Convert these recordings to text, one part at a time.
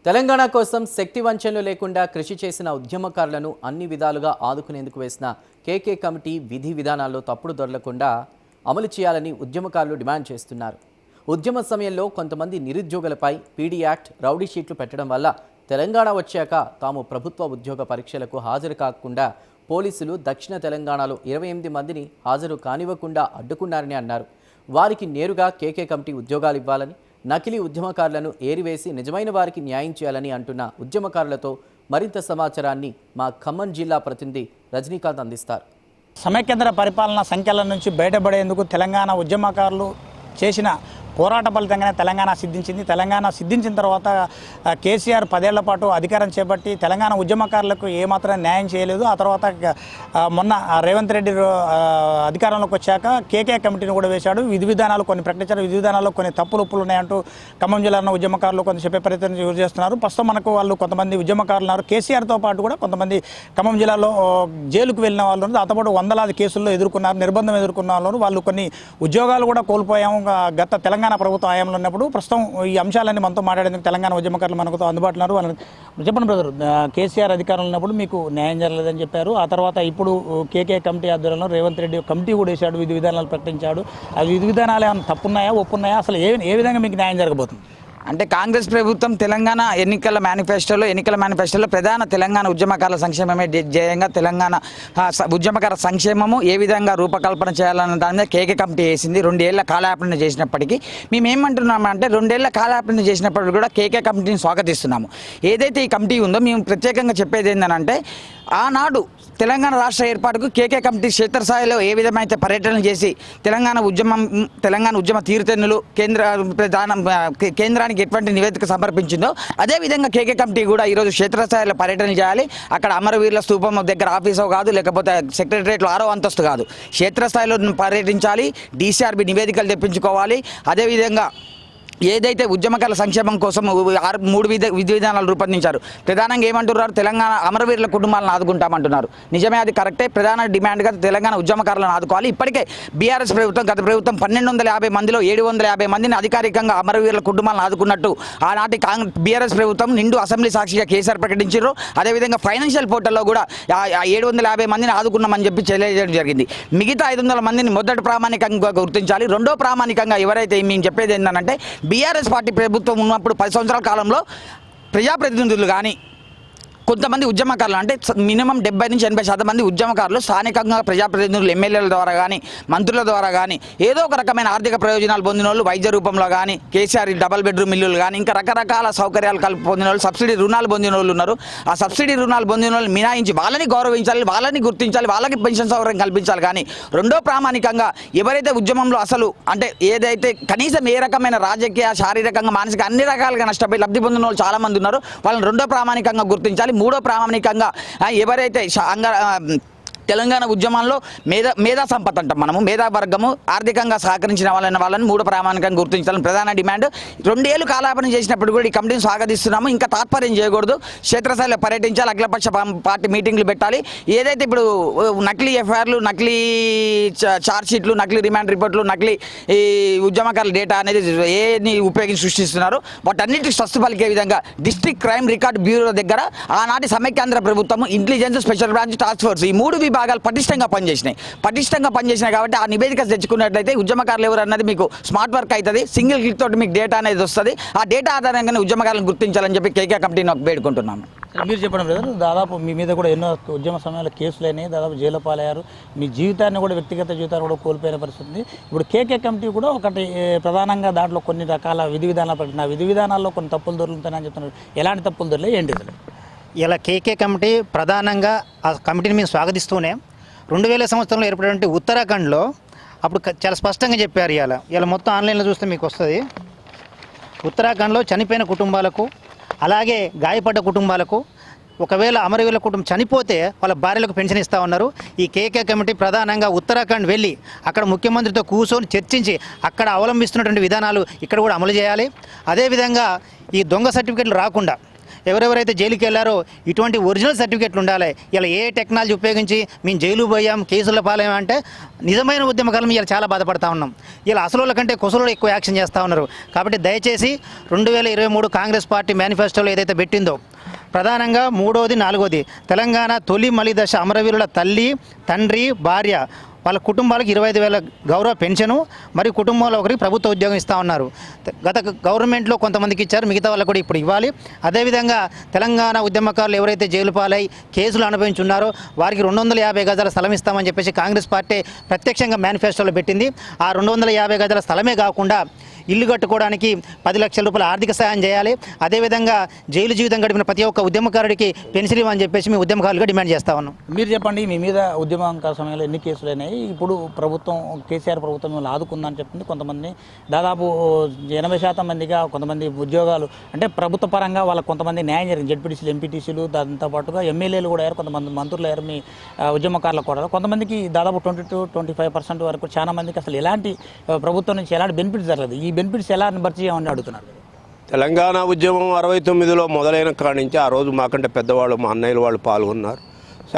తెలంగాణ కోసం శక్తి వంచనలు లేకుండా కృషి చేసిన ఉద్యమకారులను అన్ని విధాలుగా ఆదుకునేందుకు వేసిన కేకే కమిటీ విధి విధానాల్లో తప్పుడు దొరలకుండా అమలు చేయాలని ఉద్యమకారులు డిమాండ్ చేస్తున్నారు. ఉద్యమ సమయంలో కొంతమంది నిరుద్యోగులపై పీడీ యాక్ట్, రౌడీ షీట్లు పెట్టడం వల్ల తెలంగాణ వచ్చాక తాము ప్రభుత్వ ఉద్యోగ పరీక్షలకు హాజరు కాకుండా పోలీసులు దక్షిణ తెలంగాణలో 28 మందిని హాజరు కానివ్వకుండా అడ్డుకున్నారని అన్నారు. వారికి నేరుగా కేకే కమిటీ ఉద్యోగాలు ఇవ్వాలని, నకిలీ ఉద్యమకారులను ఏరివేసి నిజమైన వారికి న్యాయం చేయాలని అంటున్న ఉద్యమకారులతో మరింత సమాచారాన్ని మా ఖమ్మం జిల్లా ప్రతినిధి రజనీకాంత్ అందిస్తారు. సమైక్యాంధ్ర పరిపాలన సంఖ్యల నుంచి బయటపడేందుకు తెలంగాణ ఉద్యమకారులు చేసిన పోరాట ఫలితంగానే తెలంగాణ సిద్ధించింది. తెలంగాణ సిద్ధించిన తర్వాత కేసీఆర్ 10 ఏళ్ల పాటు అధికారం చేపట్టి తెలంగాణ ఉద్యమకారులకు ఏమాత్రం న్యాయం చేయలేదు. ఆ తర్వాత మొన్న రేవంత్ రెడ్డి అధికారంలోకి వచ్చాక కేకే కమిటీని కూడా వేశాడు. విధి విధానాలు కొన్ని ప్రకటించారు. విధి విధానాల్లో కొన్ని తప్పులు ఉప్పులు ఉన్నాయంటూ ఖమ్మం జిల్లాలో ఉద్యమకారులు కొంత చెప్పే ప్రయత్నం చేస్తున్నారు. ప్రస్తుతం మనకు వాళ్ళు కొంతమంది ఉద్యమకారులు ఉన్నారు. కేసీఆర్తో పాటు కూడా కొంతమంది ఖమ్మం జిల్లాలో జైలుకు వెళ్ళిన వాళ్ళు ఉన్నారు. దాంతోపాటు వందలాది కేసుల్లో ఎదుర్కొన్నారు, నిర్బంధం ఎదుర్కొన్న వాళ్ళు కొన్ని ఉద్యోగాలు కూడా కోల్పోయాము గత తెలంగాణ ప్రభుత్వ హయాంలో ఉన్నప్పుడు. ప్రస్తుతం ఈ అంశాలన్నీ మనతో మాట్లాడేందుకు తెలంగాణ ఉద్యమకారులు మనతో అందుబాటులో ఉన్నారు. వాళ్ళని చెప్పండి బ్రదర్, కేసీఆర్ అధికారంలో ఉన్నప్పుడు మీకు న్యాయం జరగలేదని చెప్పారు. ఆ తర్వాత ఇప్పుడు కేకే కమిటీ ఆధ్వర్యంలో రేవంత్ రెడ్డి కమిటీ కూడా వేశాడు, విధి విధానాలు ప్రకటించాడు. ఆ విధి విధానాలు ఏమైనా తప్పున్నాయా, ఒప్పున్నాయా, అసలు ఏ విధంగా మీకు న్యాయం జరగబోతుంది? అంటే కాంగ్రెస్ ప్రభుత్వం తెలంగాణ ఎన్నికల మేనిఫెస్టోలో ప్రధాన తెలంగాణ ఉద్యమకారుల సంక్షేమమే ధ్యేయంగా తెలంగాణ ఉద్యమకార సంక్షేమము ఏ విధంగా రూపకల్పన చేయాలన్న దాని మీద కేకే కమిటీ వేసింది. 2 ఏళ్ల కాలయాపన చేసినప్పటికీ మేము ఏమంటున్నామంటే 2 ఏళ్ల కాలయాపన చేసినప్పటికీ కూడా కేకే కమిటీని స్వాగతిస్తున్నాము. ఏదైతే ఈ కమిటీ ఉందో మేము ప్రత్యేకంగా చెప్పేది ఏంటంటే ఆనాడు తెలంగాణ రాష్ట్ర ఏర్పాటుకు కేకే కమిటీ క్షేత్రస్థాయిలో ఏ విధమైతే పర్యటనలు చేసి తెలంగాణ ఉద్యమ తీరుతెన్నులు కేంద్రానికి ఎటువంటి నివేదిక సమర్పించిందో అదేవిధంగా కేకే కమిటీ కూడా ఈరోజు క్షేత్రస్థాయిలో పర్యటనలు చేయాలి. అక్కడ అమరవీరుల స్తూపం దగ్గర ఆఫీసో కాదు, లేకపోతే సెక్రటరియట్లో 6వ అంతస్తు కాదు, క్షేత్రస్థాయిలో పర్యటించాలి. డీసీఆర్బీ నివేదికలు తెప్పించుకోవాలి. అదేవిధంగా ఏదైతే ఉద్యమకాల సంక్షేమం కోసం 3 విధి విధానాలు రూపొందించారు. ప్రధానంగా ఏమంటున్నారు, తెలంగాణ అమరవీరుల కుటుంబాలను ఆదుకుంటామంటున్నారు. నిజమే, అది కరెక్టే. ప్రధాన డిమాండ్గా తెలంగాణ ఉద్యమకారులను ఆదుకోవాలి. ఇప్పటికే బీఆర్ఎస్ ప్రభుత్వం, గత ప్రభుత్వం 1250 మందిలో 750 మందిని అధికారికంగా అమరవీరుల కుటుంబాలను ఆదుకున్నట్టు ఆనాటి బీఆర్ఎస్ ప్రభుత్వం నిండు అసెంబ్లీ సాక్షిగా కేసీఆర్ ప్రకటించారు. అదేవిధంగా ఫైనాన్షియల్ పోర్టల్లో కూడా 750 మందిని ఆదుకున్నామని చెప్పి తెలియజేయడం జరిగింది. మిగతా 500 మందిని మొదటి ప్రామాణికంగా గుర్తించాలి. రెండో ప్రామాణికంగా ఎవరైతే మేము చెప్పేది ఏంటంటే బీఆర్ఎస్ పార్టీ ప్రభుత్వం ఉన్నప్పుడు 10 సంవత్సరాల కాలంలో ప్రజాప్రతినిధులు కానీ కొంతమంది ఉద్యమకారులు, అంటే మినిమం 70 నుంచి 80% మంది ఉద్యమకారులు స్థానికంగా ప్రజాప్రతినిధులు, ఎమ్మెల్యేల ద్వారా కానీ మంత్రుల ద్వారా కానీ ఏదో ఒక రకమైన ఆర్థిక ప్రయోజనాలు పొందిన వాళ్ళు, వైద్య రూపంలో కానీ, కేసీఆర్ డబల్ బెడ్రూమ్ ఇల్లులు కానీ, ఇంకా రకరకాల సౌకర్యాలు పొందిన వాళ్ళు, సబ్సిడీ రుణాలు పొందిన వాళ్ళు ఉన్నారు. ఆ సబ్సిడీ రుణాలు పొందిన వాళ్ళు మినాయించి వాళ్ళని గౌరవించాలి, వాళ్ళని గుర్తించాలి, వాళ్ళకి పెన్షన్ సౌకర్యం కల్పించాలి. కానీ రెండో ప్రామాణికంగా ఎవరైతే ఉద్యమంలో అసలు అంటే ఏదైతే కనీసం ఏ రకమైన రాజకీయ, శారీరకంగా, మానసిక అన్ని రకాలుగా నష్టపోయి లబ్ధి పొందిన వాళ్ళు చాలామంది ఉన్నారు. వాళ్ళని రెండో ప్రామాణికంగా గుర్తించాలి. మూడో ప్రామాణికంగా ఎవరైతే తెలంగాణ ఉద్యమంలో మేధా సంపత్తి అంటాం మనము, మేధావర్గము ఆర్థికంగా సహకరించిన వాళ్ళని మూడో ప్రామాణికంగా గుర్తించాలని ప్రధాన డిమాండ్. 2 ఏళ్లు కాలాపన చేసినప్పుడు కూడా ఈ కమిటీని స్వాగతిస్తున్నాము. ఇంకా తాత్పర్యం చేయకూడదు, క్షేత్రస్థాయిలో పర్యటించాలి, అఖిలపక్ష పార్టీ మీటింగ్లు పెట్టాలి. ఏదైతే ఇప్పుడు నకిలీ ఎఫ్ఐఆర్లు, నకిలీ ఛార్జ్షీట్లు, నకిలీ రిమాండ్ రిపోర్ట్లు, నకిలీ ఈ ఉద్యమకారుల డేటా అనేది ఏని ఉపయోగించి సృష్టిస్తున్నారు. వాటన్నిటికీ స్వస్థ పలికే విధంగా డిస్ట్రిక్ట్ క్రైమ్ రికార్డ్ బ్యూరో దగ్గర ఆనాటి సమైక్యాంధ్ర ప్రభుత్వం, intelligence, special branch, task force ఈ 3 విభాగాలు పటిష్టంగా పనిచేసినాయి కాబట్టి ఆ నివేదిక తెచ్చుకున్నట్లయితే ఉద్యమకారులు ఎవరు అన్నది మీకు స్మార్ట్ వర్క్ అవుతుంది. సింగిల్ క్లిక్ తోటి మీకు డేటా అనేది వస్తుంది. ఆ డేటా ఆధారంగానే ఉద్యమకారులను గుర్తించాలని చెప్పి కేకే కమిటీని వేడుకుంటున్నాము. మీరు చెప్పండి బ్రదర్, దాదాపు మీ మీద కూడా ఎన్నో ఉద్యమ సమయంలో కేసులు అయినాయి, దాదాపు జైలు పాలయ్యారు, మీ జీవితాన్ని కూడా వ్యక్తిగత జీవితాన్ని కూడా కోల్పోయిన పరిస్థితి. ఇప్పుడు కేకే కమిటీ కూడా ఒకటి ప్రధానంగా దాంట్లో కొన్ని రకాల విధి విధానాలు పెట్టిన విధి విధానాల్లో కొన్ని తప్పులు దొరుకుతాయని చెప్తున్నారు. ఎలాంటి తప్పులు దొరలే ఏంటి? ఇలా కేకే కమిటీ ప్రధానంగా ఆ కమిటీని మేము స్వాగతిస్తూనే 2000 సంవత్సరంలో ఏర్పడినటువంటి ఉత్తరాఖండ్లో అప్పుడు చాలా స్పష్టంగా చెప్పారు. ఇలా మొత్తం ఆన్లైన్లో చూస్తే మీకు వస్తుంది. ఉత్తరాఖండ్లో చనిపోయిన కుటుంబాలకు, అలాగే గాయపడ్డ కుటుంబాలకు, ఒకవేళ అమరవీరుల కుటుంబం చనిపోతే వాళ్ళ భార్యలకు పెన్షన్ ఇస్తూ ఉన్నారు. ఈ కేకే కమిటీ ప్రధానంగా ఉత్తరాఖండ్ వెళ్ళి అక్కడ ముఖ్యమంత్రితో కూర్చొని చర్చించి అక్కడ అవలంబిస్తున్నటువంటి విధానాలు ఇక్కడ కూడా అమలు చేయాలి. అదేవిధంగా ఈ దొంగ సర్టిఫికెట్లు రాకుండా ఎవరెవరైతే జైలుకి వెళ్ళారో ఇటువంటి ఒరిజినల్ సర్టిఫికెట్లు ఉండాలి. ఇలా ఏ టెక్నాలజీ ఉపయోగించి మేము జైలు పోయాం, కేసుల పాలయ్యాం అంటే నిజమైన ఉద్యమకాలం ఇలా చాలా బాధపడతా ఉన్నాం. ఇలా అసలు కంటే కుసలు ఎక్కువ యాక్షన్ చేస్తూ ఉన్నారు. కాబట్టి దయచేసి 2023 కాంగ్రెస్ పార్టీ మేనిఫెస్టోలో ఏదైతే పెట్టిందో ప్రధానంగా 3వది 4వది తెలంగాణ తొలి మలి దశ అమరవీరుల తల్లి, తండ్రి, భార్య వాళ్ళ కుటుంబాలకు 25,000 గౌరవ పెన్షను, మరియు కుటుంబంలో ఒకరికి ప్రభుత్వ ఉద్యోగం ఇస్తూ ఉన్నారు. గత గవర్నమెంట్లో కొంతమందికి ఇచ్చారు, మిగతా వాళ్ళకు కూడా ఇప్పుడు ఇవ్వాలి. అదేవిధంగా తెలంగాణ ఉద్యమకారులు ఎవరైతే జైలు పాలై కేసులు అనుభవించున్నారో వారికి 250 గజాల స్థలం ఇస్తామని చెప్పేసి కాంగ్రెస్ పార్టీ ప్రత్యక్షంగా మేనిఫెస్టోలో పెట్టింది. ఆ 250 గజాల స్థలమే కాకుండా ఇల్లు కట్టుకోవడానికి 10 లక్షల రూపాయల ఆర్థిక సహాయం చేయాలి. అదేవిధంగా జైలు జీవితం గడిపిన ప్రతి ఒక్క ఉద్యమకారుడికి పెన్షన్ ఇవ్వని చెప్పేసి మేము ఉద్యమకారులుగా డిమాండ్ చేస్తా ఉన్నాం. మీరు చెప్పండి, మీ మీద ఉద్యమకాల సమయంలో ఎన్ని కేసులు అయినాయి? ఇప్పుడు ప్రభుత్వం కేసీఆర్ ప్రభుత్వం మిమ్మల్ని ఆదుకుందని చెప్తుంది. కొంతమంది దాదాపు 80% మందిగా కొంతమంది ఉద్యోగాలు అంటే ప్రభుత్వ పరంగా వాళ్ళకి కొంతమంది న్యాయం జరిగింది. జెడ్పీటీసీలు, ఎంపీటీసీలు, దాంతోపాటుగా ఎమ్మెల్యేలు కూడా అయ్యారు, కొంతమంది మంత్రులు అయ్యారు మీ ఉద్యమకారులకు కూడా. కొంతమందికి దాదాపు 20-25% వరకు చాలా మందికి అసలు ఎలాంటి ప్రభుత్వం నుంచి ఎలాంటి బెనిఫిట్స్ జరగదు. ఈ బెనిఫిట్స్ ఎలా భర్తీ చేయమని అడుగుతున్నారు. తెలంగాణ ఉద్యమం 69లో మొదలైన కాడి నుంచి ఆ రోజు మాకంటే పెద్దవాళ్ళు, మా అన్నయ్యలు వాళ్ళు పాల్గొన్నారు.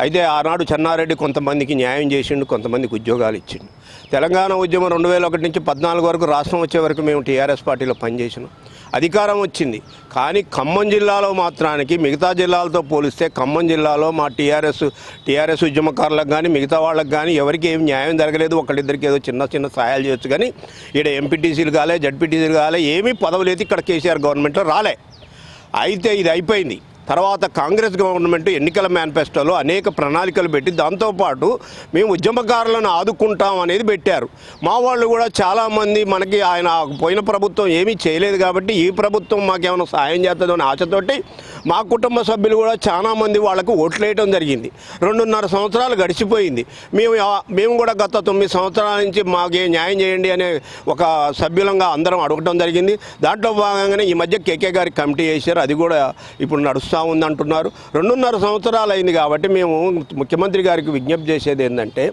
అయితే ఆనాడు చెన్నారెడ్డి కొంతమందికి న్యాయం చేసిండు, కొంతమందికి ఉద్యోగాలు ఇచ్చిండు. తెలంగాణ ఉద్యమం 2001 నుంచి 14 వరకు రాష్ట్రం వచ్చే వరకు మేము టీఆర్ఎస్ పార్టీలో పనిచేసినాం. అధికారం వచ్చింది. కానీ ఖమ్మం జిల్లాలో మాత్రానికి మిగతా జిల్లాలతో పోలిస్తే ఖమ్మం జిల్లాలో మా టీఆర్ఎస్ ఉద్యమకారులకు కానీ మిగతా వాళ్ళకి కానీ ఎవరికి ఏం న్యాయం జరగలేదు. ఒకళ్ళిద్దరికి ఏదో చిన్న చిన్న సహాయాలు చేయొచ్చు కానీ ఇక్కడ ఎంపీటీసీలు కాలే, జడ్పీటీసీలు కాలే, ఏమీ పదవులు అయితే ఇక్కడ కేసీఆర్ గవర్నమెంట్లో రాలే. అయితే ఇది అయిపోయింది. తర్వాత కాంగ్రెస్ గవర్నమెంట్ ఎన్నికల మేనిఫెస్టోలో అనేక ప్రణాళికలు పెట్టి దాంతోపాటు మేము ఉద్యమకారులను ఆదుకుంటాం అనేది పెట్టారు. మా వాళ్ళు కూడా చాలామంది మనకి ఆయన పోయిన ప్రభుత్వం ఏమీ చేయలేదు కాబట్టి ఈ ప్రభుత్వం మాకేమైనా సాయం చేస్తుందో అనే ఆశతోటి మా కుటుంబ సభ్యులు కూడా చాలామంది వాళ్ళకు ఓట్లేయటం జరిగింది. 2.5 సంవత్సరాలు గడిచిపోయింది. మేము కూడా గత 9 సంవత్సరాల నుంచి మాకు న్యాయం చేయండి అనే ఒక సభ్యులంగా అందరం అడగటం జరిగింది. దాంట్లో భాగంగానే ఈ మధ్య కేకే గారి కమిటీ వేశారు. అది కూడా ఇప్పుడు నడుస్తూ ఉందంటున్నారు. 2.5 సంవత్సరాలు అయింది కాబట్టి మేము ముఖ్యమంత్రి గారికి విజ్ఞప్తి చేసేది ఏంటంటే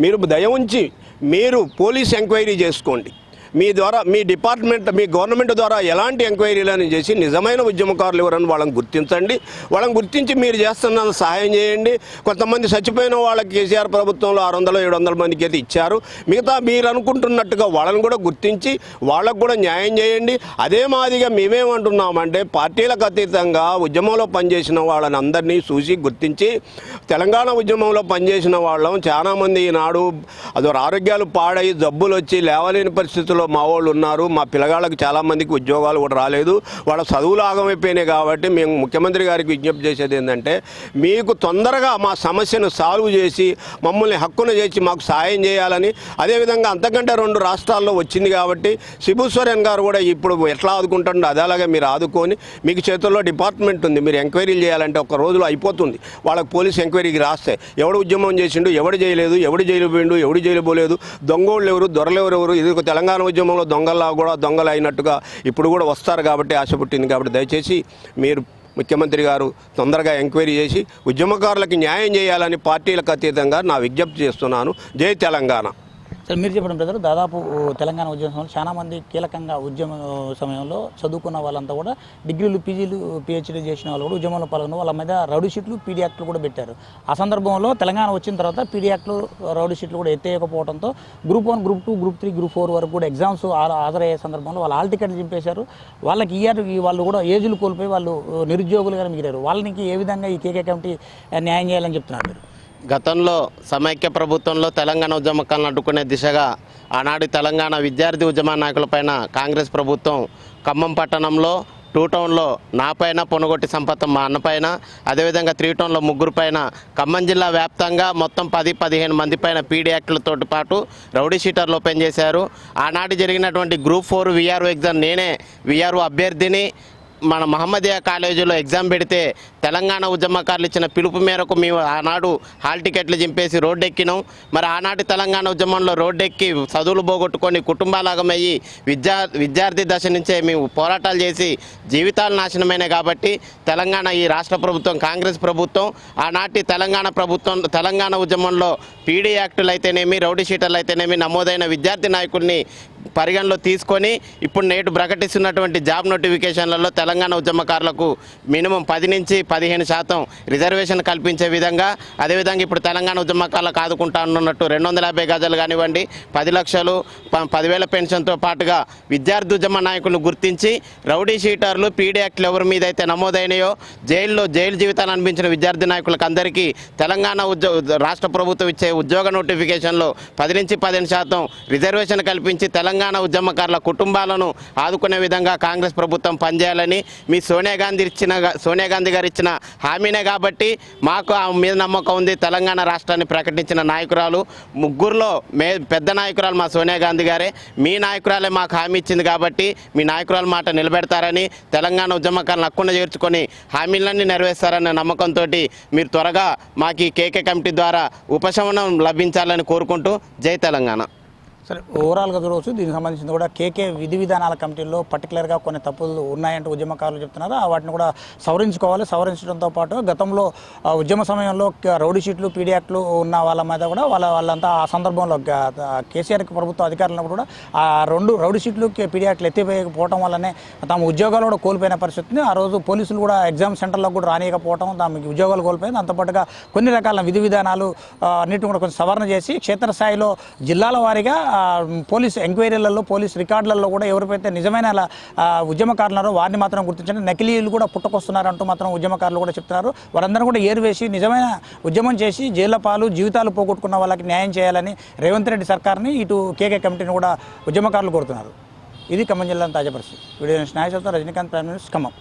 మీరు దయ ఉంచి మీరు పోలీస్ ఎంక్వైరీ చేసుకోండి. మీ ద్వారా మీ డిపార్ట్మెంట్ మీ గవర్నమెంట్ ద్వారా ఎలాంటి ఎంక్వైరీలను చేసి నిజమైన ఉద్యమకారులు ఎవరని వాళ్ళని గుర్తించండి. వాళ్ళని గుర్తించి మీరు చేస్తున్న సహాయం చేయండి. కొంతమంది చచ్చిపోయిన వాళ్ళకి కేసీఆర్ ప్రభుత్వంలో 600-700 మందికి అయితే ఇచ్చారు. మిగతా మీరు అనుకుంటున్నట్టుగా వాళ్ళని కూడా గుర్తించి వాళ్ళకు కూడా న్యాయం చేయండి. అదే మాదిరిగా మేమేమంటున్నామంటే పార్టీలకు అతీతంగా ఉద్యమంలో పనిచేసిన వాళ్ళని అందరినీ చూసి గుర్తించి తెలంగాణ ఉద్యమంలో పనిచేసిన వాళ్ళం చాలామంది ఈనాడు అదో ఆరోగ్యాలు పాడై జబ్బులు వచ్చి లేవలేని పరిస్థితుల్లో మా వాళ్ళు ఉన్నారు. మా పిల్లగాళ్ళకి చాలామందికి ఉద్యోగాలు కూడా రాలేదు. వాళ్ళ చదువులు ఆగమైపోయినాయి. కాబట్టి మేము ముఖ్యమంత్రి గారికి విజ్ఞప్తి చేసేది ఏంటంటే మీకు తొందరగా మా సమస్యను సాల్వ్ చేసి మమ్మల్ని హక్కున చేసి మాకు సాయం చేయాలని. అదేవిధంగా అంతకంటే 2 రాష్ట్రాల్లో వచ్చింది కాబట్టి శిబు సోరెన్ గారు కూడా ఇప్పుడు ఎట్లా ఆదుకుంటుండో అదేలాగా మీరు ఆదుకొని మీకు చేతుల్లో డిపార్ట్మెంట్ ఉంది. మీరు ఎంక్వైరీలు చేయాలంటే ఒక రోజులో అయిపోతుంది. వాళ్ళకి పోలీస్ ఎంక్వైరీకి రాస్తే ఎవడు ఉద్యమం చేసిండు, ఎవడు చేయలేదు, ఎవడు జైలు పోయిండు, ఎవడు జైలు పోలేదు, దొంగోళ్ళు ఎవరు, దొరలు ఎవరెవరు, ఇది తెలంగాణ ఉద్యమంలో దొంగల్లా కూడా దొంగలు అయినట్టుగా ఇప్పుడు కూడా వస్తారు కాబట్టి ఆశ పుట్టింది. కాబట్టి దయచేసి మీరు ముఖ్యమంత్రి గారు తొందరగా ఎంక్వైరీ చేసి ఉద్యమకారులకు న్యాయం చేయాలని పార్టీలకు అతీతంగా నా విజ్ఞప్తి చేస్తున్నాను. జై తెలంగాణ. సార్ మీరు చెప్పడం బ్రదర్, దాదాపు తెలంగాణ ఉద్యమ సమయంలో చాలామంది కీలకంగా ఉద్యమ సమయంలో చదువుకున్న వాళ్ళంతా కూడా డిగ్రీలు, పీజీలు, పిహెచ్డీ చేసిన వాళ్ళు కూడా ఉద్యమంలో పాల్గొన్న వాళ్ళ మీద రౌడీ షీట్లు, పీడీ యాక్ట్లు కూడా పెట్టారు. ఆ సందర్భంలో తెలంగాణ వచ్చిన తర్వాత పీడీ యాక్ట్లు, రౌడీ షీట్లు కూడా ఎత్తేయకపోవడంతో Group 1, Group 2, Group 3, Group 4 వరకు కూడా ఎగ్జామ్స్ హాజరయ్యే సందర్భంలో వాళ్ళు హాల్ టికెట్లు చింపేశారు. వాళ్ళకి వాళ్ళు కూడా ఏజులు కోల్పోయి వాళ్ళు నిరుద్యోగులుగా మిగిలారు. వాళ్ళకి ఏ విధంగా ఈ కేకే కమిటీ న్యాయం చేయాలని చెప్తున్నారు మీరు? గతంలో సమైక్య ప్రభుత్వంలో తెలంగాణ ఉద్యమకాలను అడ్డుకునే దిశగా ఆనాడు తెలంగాణ విద్యార్థి ఉద్యమ నాయకులపైన కాంగ్రెస్ ప్రభుత్వం ఖమ్మం పట్టణంలో 2 టౌన్లో నాపైన, పొనుగొట్టి సంపత్ మా అన్నపైన, అదేవిధంగా 3 టౌన్లో 3 పైన, ఖమ్మం జిల్లా వ్యాప్తంగా మొత్తం 10-15 మంది పైన పీడీ యాక్టులతో పాటు రౌడీ షీటర్లు ఓపెన్ చేశారు. ఆనాడు జరిగినటువంటి Group 4 విఆర్ఓ ఎగ్జామ్ నేనే విఆర్ఓ అభ్యర్థిని మన మహమ్మదియా కాలేజీలో ఎగ్జామ్ పెడితే తెలంగాణ ఉద్యమకారులు ఇచ్చిన పిలుపు మేరకు మేము ఆనాడు హాల్ టికెట్లు చింపేసి రోడ్డెక్కినాం. మరి ఆనాటి తెలంగాణ ఉద్యమంలో రోడ్డెక్కి చదువులు పోగొట్టుకొని కుటుంబాలాగమయ్యి విద్యార్థి దశ నుంచే మేము పోరాటాలు చేసి జీవితాలు నాశనమైనాయి. కాబట్టి తెలంగాణ ఈ రాష్ట్ర ప్రభుత్వం, కాంగ్రెస్ ప్రభుత్వం ఆనాటి తెలంగాణ ఉద్యమంలో పీడీ యాక్టులు అయితేనేమి, రౌడీ షీటర్లు అయితేనేమి నమోదైన విద్యార్థి నాయకుల్ని పరిగణలో తీసుకొని ఇప్పుడు నేటి ప్రకటిస్తున్నటువంటి జాబ్ నోటిఫికేషన్లలో తెలంగాణ ఉద్యమకారులకు మినిమం 10 నుంచి 15% రిజర్వేషన్ కల్పించే విధంగా, అదేవిధంగా ఇప్పుడు తెలంగాణ ఉద్యమకారులకు ఆదుకుంటా ఉన్నట్టు 250 గజాలు కానివ్వండి, 10 లక్షలు 10,000 పెన్షన్తో పాటుగా విద్యార్థి ఉద్యమ నాయకులను గుర్తించి రౌడీ షీటర్లు పీడీ యాక్ట్లు ఎవరి మీద అయితే నమోదైనాయో జైలు జీవితాలు అనిపించిన విద్యార్థి నాయకులకు అందరికీ తెలంగాణ రాష్ట్ర ప్రభుత్వం ఇచ్చే ఉద్యోగ నోటిఫికేషన్లో 10 నుంచి 15% రిజర్వేషన్ కల్పించి తెలంగాణ ఉద్యమకారుల కుటుంబాలను ఆదుకునే విధంగా కాంగ్రెస్ ప్రభుత్వం పనిచేయాలని మీ సోనియా గాంధీ గారు ఇచ్చిన హామీనే కాబట్టి మాకు ఆ మీద నమ్మకం ఉంది. తెలంగాణ రాష్ట్రాన్ని ప్రకటించిన నాయకురాలు ముగ్గురులో పెద్ద నాయకురాలు మా సోనియా గాంధీ గారే. మీ నాయకురాలే మాకు హామీ ఇచ్చింది కాబట్టి మీ నాయకురాల మాట నిలబెడతారని, తెలంగాణ ఉద్యమకారులను హక్కున చేర్చుకొని హామీలన్నీ నెరవేర్స్తారనే నమ్మకంతో మీరు త్వరగా మాకు ఈ కేకే కమిటీ ద్వారా ఉపశమనం లభించాలని కోరుకుంటూ జై తెలంగాణ. సరే, ఓవరాల్గా చూడవచ్చు. దీనికి సంబంధించి కూడా కేకే విధి విధానాల కమిటీల్లో పర్టికులర్గా కొన్ని తప్పులు ఉన్నాయంటూ ఉద్యమకారులు చెప్తున్నారు. వాటిని కూడా సవరించుకోవాలి. సవరించడంతో పాటు గతంలో ఉద్యమ సమయంలో రౌడీ షీట్లు పీడీ యాక్ట్లు ఉన్న వాళ్ళ మీద కూడా వాళ్ళంతా ఆ సందర్భంలో కేసీఆర్ ప్రభుత్వ అధికారులను కూడా ఆ 2 రౌడీ షీట్లు పీడీ యాక్ట్లు ఎత్తిపోయకపోవడం వల్లనే తమ ఉద్యోగాలు కూడా కోల్పోయిన పరిస్థితిని, ఆ రోజు పోలీసులు కూడా ఎగ్జామ్ సెంటర్లో కూడా రానియకపోవడం, తమకి ఉద్యోగాలు కోల్పోయింది. దాంతోపాటుగా కొన్ని రకాల విధి విధానాలు అన్నిటిని కూడా కొంచెం సవరణ చేసి క్షేత్రస్థాయిలో జిల్లాల వారీగా పోలీస్ ఎంక్వైరీలలో పోలీస్ రికార్డులలో కూడా ఎవరిపైతే నిజమైన ఉద్యమకారులున్నారో వారిని మాత్రం గుర్తించండి. నకిలీలు కూడా పుట్టుకొస్తున్నారంటూ మాత్రం ఉద్యమకారులు కూడా చెప్తున్నారు. వారందరూ కూడా ఏరువేసి నిజమైన ఉద్యమం చేసి జైళ్ల పాలు జీవితాలు పోగొట్టుకున్న వాళ్ళకి న్యాయం చేయాలని రేవంత్ రెడ్డి సర్కార్ని, ఇటు కేకే కమిటీని కూడా ఉద్యమకారులు కోరుతున్నారు. ఇది ఖమ్మం జిల్లా తాజా పరిస్థితి. వీడియో న్యాయశాస్త్రం రజనీకాంత్, ప్రైమ్ న్యూస్, ఖమ్మం.